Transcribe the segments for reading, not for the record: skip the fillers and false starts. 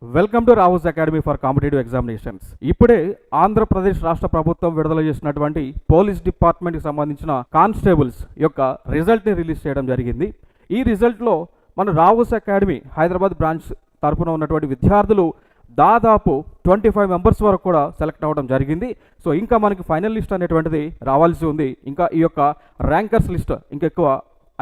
Welcome to Rao's academy for competitive examinations. ఇప్పుడే ఆంధ్రప్రదేశ్ రాష్ట్ర ప్రభుత్వం విడుదల చేసినటువంటి పోలీస్ డిపార్ట్మెంట్కి సంబంధించిన కానిస్టేబుల్స్ యొక్క రిజల్ట్ని రిలీజ్ చేయడం జరిగింది. ఈ రిజల్ట్లో మన రావుస్ అకాడమీ హైదరాబాద్ బ్రాంచ్ తరఫున ఉన్నటువంటి విద్యార్థులు దాదాపు 25 మెంబర్స్ వరకు కూడా సెలెక్ట్ అవ్వడం జరిగింది. సో ఇంకా మనకి ఫైనల్ లిస్ట్ అనేటువంటిది రావాల్సి ఉంది. ఇంకా ఈ యొక్క ర్యాంకర్స్ లిస్ట్ ఇంకెక్కువ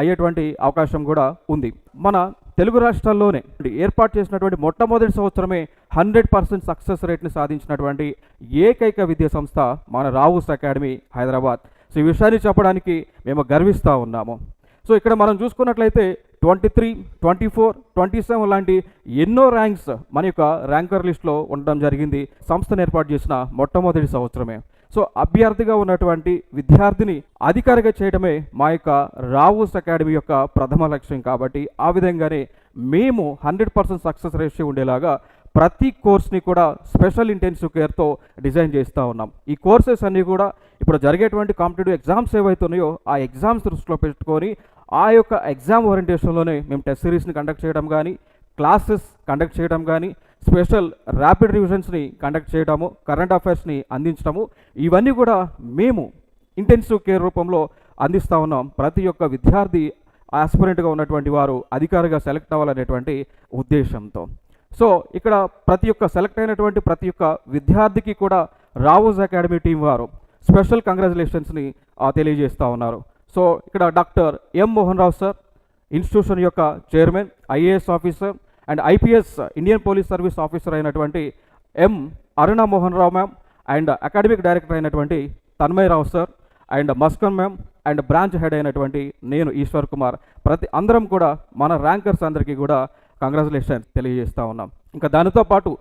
అయ్యేటువంటి అవకాశం కూడా ఉంది. మన తెలుగు రాష్ట్రాల్లోనే ఏర్పాటు చేసినటువంటి మొట్టమొదటి సంవత్సరమే 100% సక్సెస్ రేట్ని సాధించినటువంటి ఏకైక విద్యా సంస్థ మన రావుస్ అకాడమీ హైదరాబాద్. సో ఈ విషయాన్ని చెప్పడానికి మేము గర్విస్తూ ఉన్నాము. సో ఇక్కడ మనం చూసుకున్నట్లయితే 23, 24, 27 లాంటి ఎన్నో ర్యాంక్స్ మన యొక్క ర్యాంకర్ లిస్ట్లో ఉండడం జరిగింది. సంస్థను ఏర్పాటు చేసిన మొట్టమొదటి సంవత్సరమే. సో అభ్యర్థిగా ఉన్నటువంటి విద్యార్థిని అధికారిగా చేయడమే మా యొక్క రావుస్ అకాడమీ యొక్క ప్రథమ లక్ష్యం. కాబట్టి ఆ విధంగానే మేము 100% సక్సెస్ రేషియో ఉండేలాగా ప్రతి కోర్స్ని కూడా స్పెషల్ ఇంటెన్సివ్ కేర్తో డిజైన్ చేస్తూ ఉన్నాం. ఈ కోర్సెస్ అన్నీ కూడా ఇప్పుడు జరిగేటువంటి కాంపిటేటివ్ ఎగ్జామ్స్ ఏవైతున్నాయో ఆ ఎగ్జామ్స్ దృష్టిలో పెట్టుకొని ఆ యొక్క ఎగ్జామ్ ఓరియంటేషన్లోనే మేము టెస్ట్ సిరీస్ని కండక్ట్ చేయడం కానీ, క్లాసెస్ కండక్ట్ చేయడం కానీ, స్పెషల్ ర్యాపిడ్ రివిజన్స్ని కండక్ట్ చేయడము, కరెంట్ అఫైర్స్ని అందించడము, ఇవన్నీ కూడా మేము ఇంటెన్సివ్ కేర్ రూపంలో అందిస్తూ ఉన్నాం. ప్రతి ఒక్క విద్యార్థి ఆస్పిరెంట్గా ఉన్నటువంటి వారు అధికారిగా సెలెక్ట్ అవ్వాలనేటువంటి ఉద్దేశంతో. సో ఇక్కడ ప్రతి ఒక్క సెలెక్ట్ అయినటువంటి ప్రతి ఒక్క విద్యార్థికి కూడా రావుస్ అకాడమీ టీం వారు స్పెషల్ కంగ్రాచులేషన్స్ని తెలియజేస్తూ ఉన్నారు. సో ఇక్కడ doctor M Mohan Rao sir, institution యొక్క chairman, IAS officer and IPS Indian police service officer అయినటువంటి M Aruna Mohan Rao ma'am, and academic director అయినటువంటి Tanmay Rao sir, and Muskan ma'am, and branch head అయినటువంటి నేను ఈశ్వర్ కుమార్, అందరం కూడా మన ర్యాంకర్స్ అందరికీ కూడా కంగ్రాచులేషన్స్ తెలియజేస్తూ ఉన్నాం. ఇంకా దానితో పాటు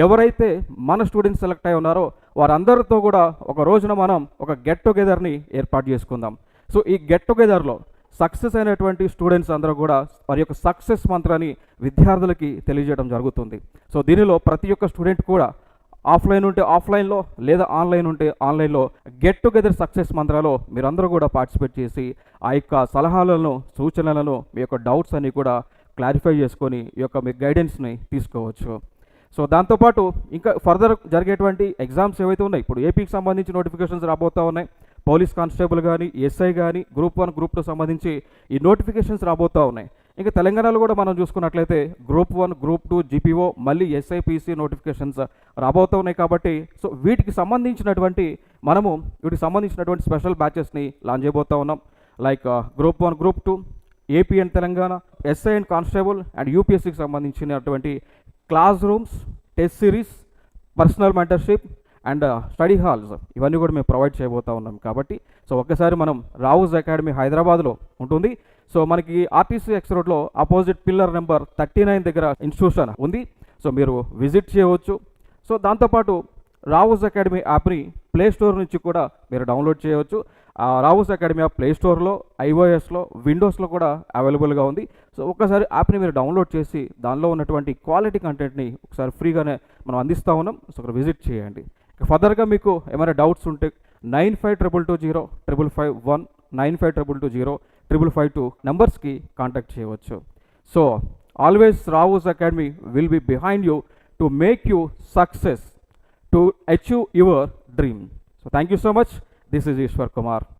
ఎవరైతే మన స్టూడెంట్స్ సెలెక్ట్ అయి ఉన్నారో వారందరితో కూడా ఒక రోజున మనం ఒక గెట్ టుగెదర్ని ఏర్పాటు చేసుకుందాం. సో ఈ గెట్ టుగెదర్లో సక్సెస్ అయినటువంటి స్టూడెంట్స్ అందరూ కూడా వారి యొక్క సక్సెస్ మంత్రాన్ని విద్యార్థులకి తెలియజేయడం జరుగుతుంది. సో దీనిలో ప్రతి ఒక్క స్టూడెంట్ కూడా ఆఫ్లైన్ ఉంటే ఆఫ్లైన్లో, లేదా ఆన్లైన్ ఉంటే ఆన్లైన్లో గెట్ టుగెదర్ సక్సెస్ మంత్రాలో మీరందరూ కూడా పార్టిసిపేట్ చేసి ఆ యొక్క సలహాలను, సూచనలను, మీ యొక్క డౌట్స్ అన్నీ కూడా క్లారిఫై చేసుకొని ఈ యొక్క మీ గైడెన్స్ని తీసుకోవచ్చు. సో దాంతోపాటు ఇంకా ఫర్దర్ జరిగేటువంటి ఎగ్జామ్స్ ఏవైతే ఉన్నాయి, ఇప్పుడు ఏపీకి సంబంధించి నోటిఫికేషన్స్ రాబోతూ ఉన్నాయి. పోలీస్ కానిస్టేబుల్ కానీ, ఎస్ఐ కానీ, గ్రూప్ 1, గ్రూప్ 2 సంబంధించి ఈ నోటిఫికేషన్స్ రాబోతూ ఉన్నాయి. ఇంకా తెలంగాణలో కూడా మనం చూసుకున్నట్లయితే గ్రూప్ 1, గ్రూప్ 2, జీపీఓ, మళ్ళీ ఎస్ఐపిసి నోటిఫికేషన్స్ రాబోతూ ఉన్నాయి. కాబట్టి సో వీటికి సంబంధించినటువంటి స్పెషల్ బ్యాచెస్ని లాంచ్ చేయబోతూ ఉన్నాం. Like group 1, group 2, AP and Telangana, SI and constable and యూపీఎస్సీకి సంబంధించినటువంటి classrooms, test series, personal mentorship and study halls ఇవన్నీ కూడా మేము ప్రొవైడ్ చేయబోతూ ఉన్నాం. కాబట్టి సో ఒక్కసారి మనం రావుస్ అకాడమీ హైదరాబాద్లో ఉంటుంది. సో మనకి ఆర్టీసీ ఎక్స్ రోడ్లో అపోజిట్ పిల్లర్ నెంబర్ 39 దగ్గర ఇన్స్టిట్యూషన్ ఉంది. సో మీరు విజిట్ చేయవచ్చు. సో దాంతోపాటు రావుస్ అకాడమీ యాప్ని ప్లే స్టోర్ నుంచి కూడా మీరు డౌన్లోడ్ చేయవచ్చు. రావుస్ అకాడమీ యాప్ ప్లే స్టోర్లో, ఐఓఎస్లో, విండోస్లో కూడా అవైలబుల్గా ఉంది. సో ఒక్కసారి యాప్ని మీరు డౌన్లోడ్ చేసి దానిలో ఉన్నటువంటి క్వాలిటీ కంటెంట్ని ఒకసారి ఫ్రీగానే మనం అందిస్తూ ఉన్నాం. సో అక్కడ విజిట్ చేయండి. ఫర్దర్గా మీకు ఏమైనా డౌట్స్ ఉంటే 9522055551, 9522055552 నెంబర్స్కి కాంటాక్ట్ చేయవచ్చు. So always Rao's academy will be behind you to make you success, to achieve your dream. So thank you so much. This is Ishwar Kumar.